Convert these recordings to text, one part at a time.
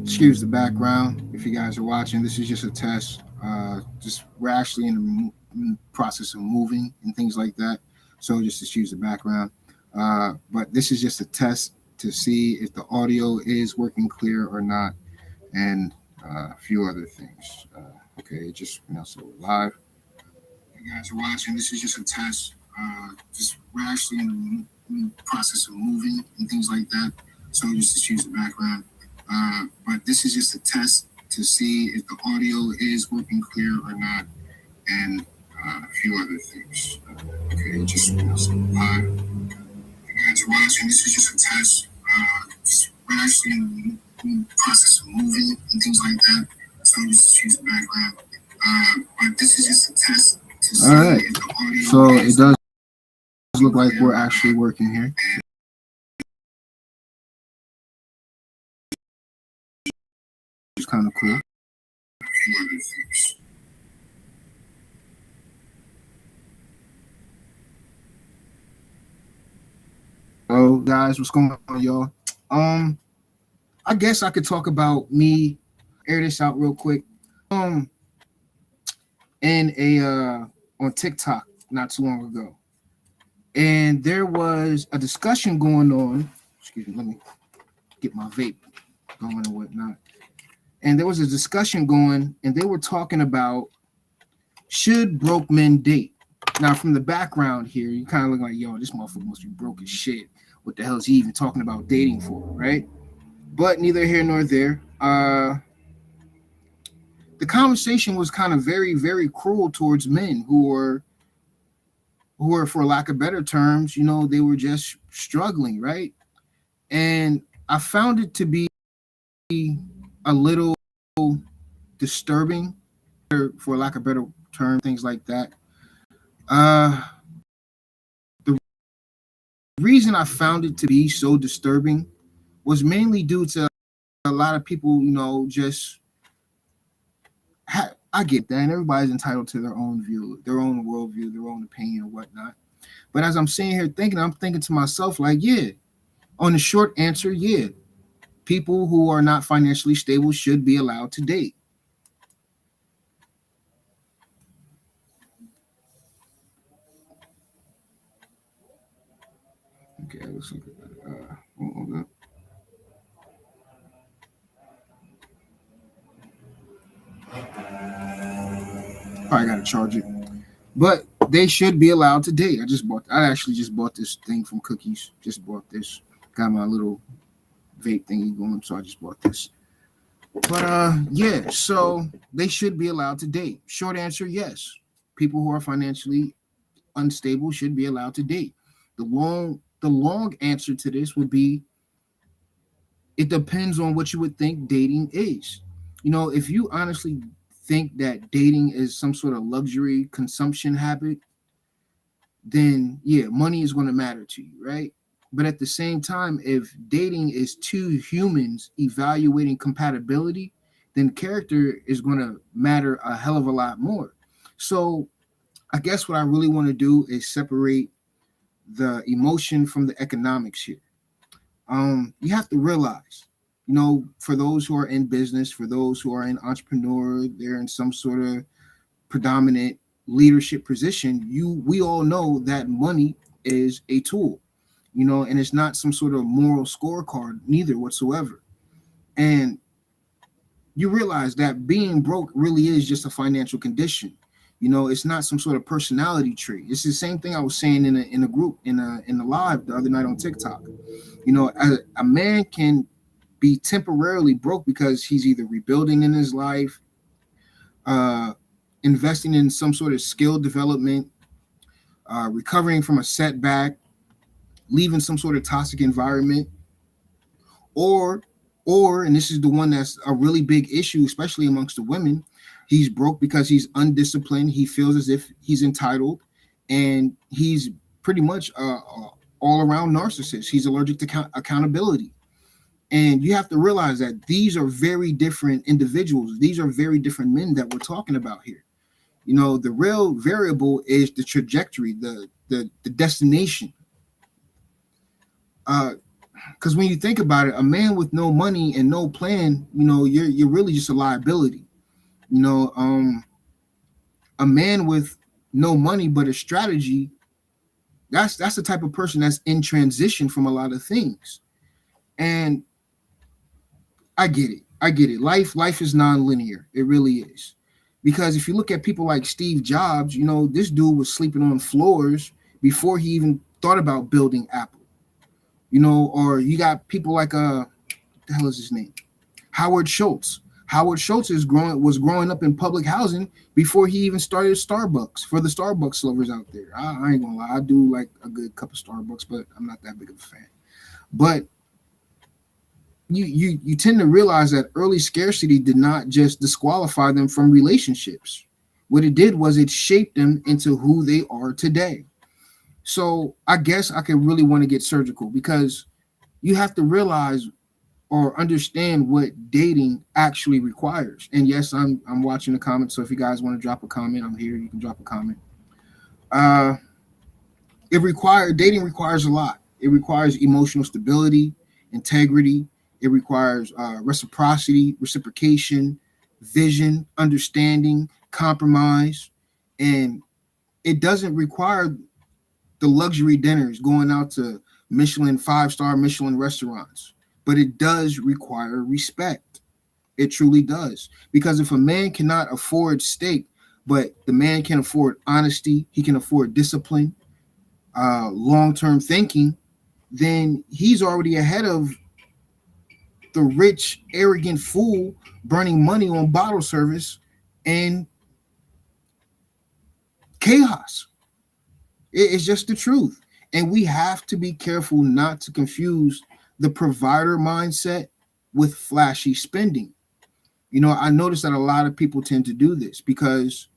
Excuse the background. If you guys are watching, this is just a test. Just we're actually in the process of moving and things like that. So just excuse the background. But this is just a test to see if the audio is working clear or not, and a few other things. Okay, just so we're live. You guys are watching. This is just a test. Just we're actually in the process of moving and things like that. So just excuse the background. But this is just a test to see if the audio is working clear or not, and a few other things. Okay, just so we're live. You guys are watching. This is just a test. We're actually in the process of moving and things like that. So just excuse the background. But this is just a test to see. All right. If the audio so it does look like we're actually working here. It's kind of cool. Hello, guys. What's going on, y'all? I guess I could talk about me. Air this out real quick. In a on TikTok not too long ago, and there was a discussion going on. Excuse me. Let me get my vape going and whatnot. And there was a discussion going, and they were talking about should broke men date. Now, from the background here, you kind of look like, yo, this motherfucker must be broke as shit. What the hell is he even talking about dating for, right? But neither here nor there. The conversation was kind of very, very cruel towards men who were, for lack of better terms, they were just struggling, right? And I found it to be a little disturbing, for lack of better term, things like that. The reason I found it to be so disturbing was mainly due to a lot of people, just I get that, and everybody's entitled to their own view, their own worldview, their own opinion, and whatnot. But as I'm sitting here thinking, I'm thinking to myself, like, yeah, on the short answer, yeah, people who are not financially stable should be allowed to date. Okay, let's look at that. Hold up. I gotta charge it, but they should be allowed to date. I actually just bought this thing from Cookies. Just bought this. Got my little vape thingy going, so I just bought this. But yeah, so they should be allowed to date. Short answer, yes. People who are financially unstable should be allowed to date. The long answer to this would be it depends on what you would think dating is. If you honestly think that dating is some sort of luxury consumption habit, then yeah, money is going to matter to you, right? But at the same time, if dating is two humans evaluating compatibility, then character is going to matter a hell of a lot more. So I guess what I really want to do is separate the emotion from the economics here. You have to realize, for those who are in business, for those who are in entrepreneur, they're in some sort of predominant leadership position. We all know that money is a tool, and it's not some sort of moral scorecard, neither whatsoever. And you realize that being broke really is just a financial condition. It's not some sort of personality trait. It's the same thing I was saying in a group in the live the other night on TikTok. A man can be temporarily broke because he's either rebuilding in his life, investing in some sort of skill development, recovering from a setback, leaving some sort of toxic environment, or and this is the one that's a really big issue, especially amongst the women, he's broke because he's undisciplined. He feels as if he's entitled, and he's pretty much all around narcissist. He's allergic to accountability. And you have to realize that these are very different individuals. These are very different men that we're talking about here. The real variable is the trajectory, the destination. Because when you think about it, a man with no money and no plan, you're really just a liability. You know, a man with no money but a strategy, that's the type of person that's in transition from a lot of things. And I get it. I get it. Life is non-linear. It really is. Because if you look at people like Steve Jobs, this dude was sleeping on floors before he even thought about building Apple. Or you got people like what the hell is his name? Howard Schultz. Howard Schultz was growing up in public housing before he even started Starbucks. For the Starbucks lovers out there, I ain't gonna lie, I do like a good cup of Starbucks, but I'm not that big of a fan. But you tend to realize that early scarcity did not just disqualify them from relationships. What it did was it shaped them into who they are today. So I guess I could really want to get surgical, because you have to realize or understand what dating actually requires. And yes, I'm watching the comments, so if you guys want to drop a comment, I'm here. You can drop a comment. Dating requires a lot. It requires emotional stability, integrity. It requires reciprocation, vision, understanding, compromise, and it doesn't require the luxury dinners, going out to Michelin 5-star Michelin restaurants, but it does require respect. It truly does. Because if a man cannot afford steak, but the man can afford honesty, he can afford discipline, long-term thinking, then he's already ahead of the rich, arrogant fool burning money on bottle service and chaos. It's just the truth. And we have to be careful not to confuse the provider mindset with flashy spending. I noticed that a lot of people tend to do this because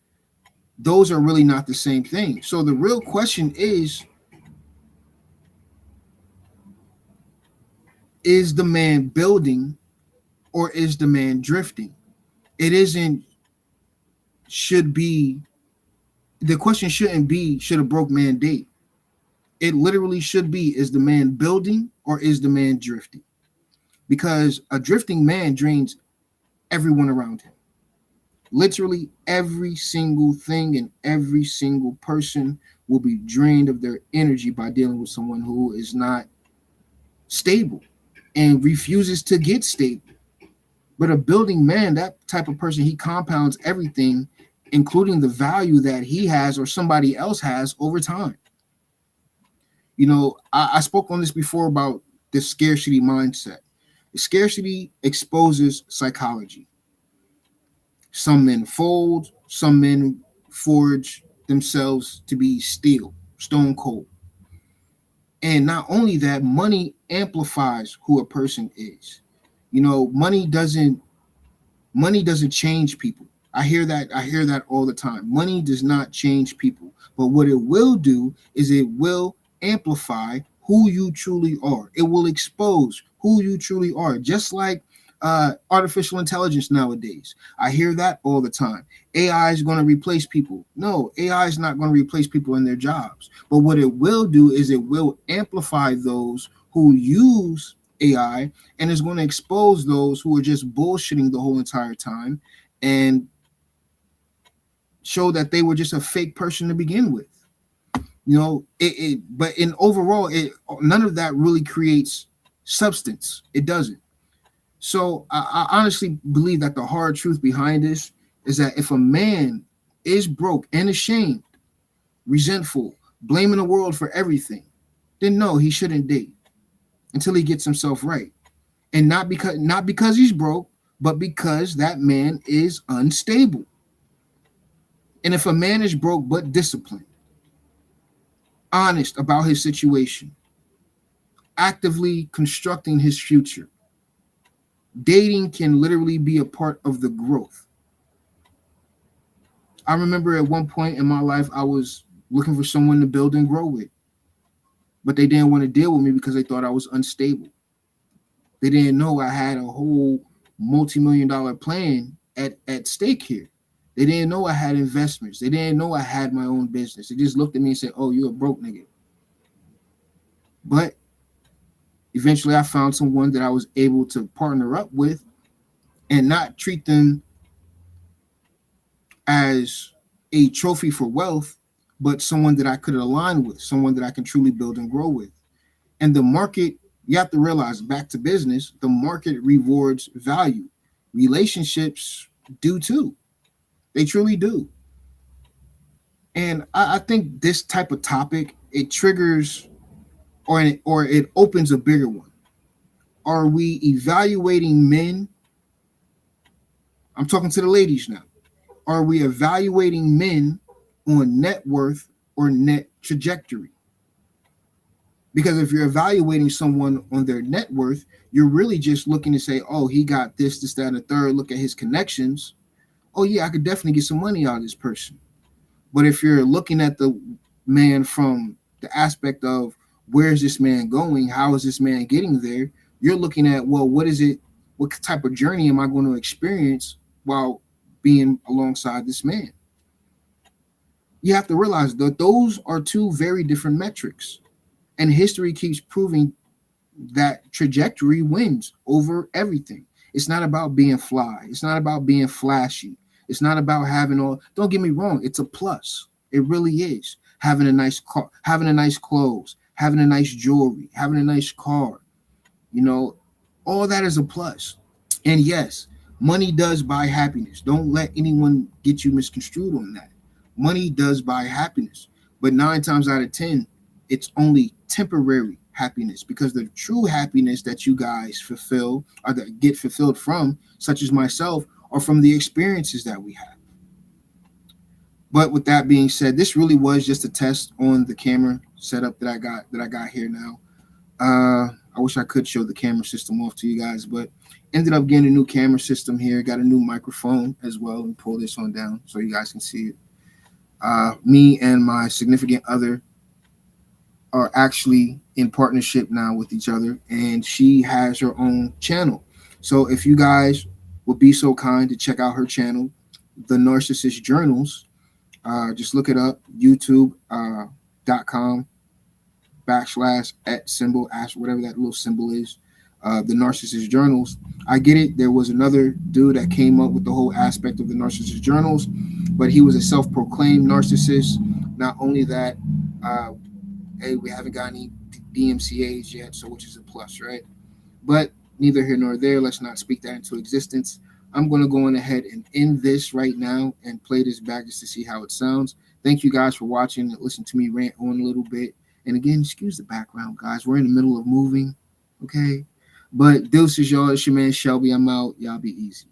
those are really not the same thing. So the real question is the man building or is the man drifting? It isn't, the question shouldn't be, should a broke man date? It literally should be, is the man building or is the man drifting? Because a drifting man drains everyone around him. Literally every single thing and every single person will be drained of their energy by dealing with someone who is not stable and refuses to get stable. But a building man, that type of person, he compounds everything, including the value that he has or somebody else has over time. I spoke on this before about the scarcity mindset. Scarcity exposes psychology. Some men fold, some men forge themselves to be steel, stone cold. And not only that, money amplifies who a person is. Money doesn't change people. I hear that all the time. Money does not change people. But what it will do is it will amplify who you truly are. It will expose who you truly are. Just like artificial intelligence nowadays. I hear that all the time. AI is going to replace people. No, AI is not going to replace people in their jobs. But what it will do is it will amplify those who use AI, and is going to expose those who are just bullshitting the whole entire time and show that they were just a fake person to begin with. But in overall, none of that really creates substance. It doesn't. So I honestly believe that the hard truth behind this is that if a man is broke and ashamed, resentful, blaming the world for everything, then no, he shouldn't date until he gets himself right. And not because he's broke, but because that man is unstable. And if a man is broke but disciplined, honest about his situation, actively constructing his future, dating can literally be a part of the growth. I remember at one point in my life, I was looking for someone to build and grow with, but they didn't want to deal with me because they thought I was unstable. They didn't know I had a whole multi-million-dollar plan at stake here. They didn't know I had investments. They didn't know I had my own business. They just looked at me and said, "Oh, you're a broke nigga." But Eventually, I found someone that I was able to partner up with and not treat them as a trophy for wealth, but someone that I could align with, someone that I can truly build and grow with. And the market, you have to realize, back to business, the market rewards value. Relationships do too. They truly do. And I think this type of topic, it triggers or it opens a bigger one. Are we evaluating men? I'm talking to the ladies now. Are we evaluating men on net worth or net trajectory? Because if you're evaluating someone on their net worth, you're really just looking to say, oh, he got this, this, that, and the third. Look at his connections. Oh, yeah, I could definitely get some money out of this person. But if you're looking at the man from the aspect of where is this man going? How is this man getting there? You're looking at, well, what is it? What type of journey am I going to experience while being alongside this man? You have to realize that those are two very different metrics. And history keeps proving that trajectory wins over everything. It's not about being fly. It's not about being flashy. It's not about having all, don't get me wrong, it's a plus. It really is. Having a nice car, having a nice clothes, having a nice jewelry, having a nice car, all that is a plus. And yes, money does buy happiness. Don't let anyone get you misconstrued on that. Money does buy happiness, but 9 times out of 10, it's only temporary happiness, because the true happiness that you guys fulfill or that get fulfilled from, such as myself, are from the experiences that we have. But with that being said, this really was just a test on the camera setup that I got here now. I wish I could show the camera system off to you guys, but ended up getting a new camera system here. Got a new microphone as well, and pull this on down so you guys can see it. Me and my significant other are actually in partnership now with each other, and she has her own channel. So if you guys would be so kind to check out her channel, The Narcissist Journals, just look it up, youtube.com / symbol, whatever that little symbol is, The Narcissist Journals. I get it. There was another dude that came up with the whole aspect of The Narcissist Journals, but he was a self-proclaimed narcissist. Not only that, hey, we haven't got any DMCAs yet, so which is a plus, right? But neither here nor there. Let's not speak that into existence. I'm going to go on ahead and end this right now and play this back just to see how it sounds. Thank you guys for watching and listen to me rant on a little bit. And again, excuse the background, guys. We're in the middle of moving, okay? But deuces, y'all. It's your man, Shelby. I'm out. Y'all be easy.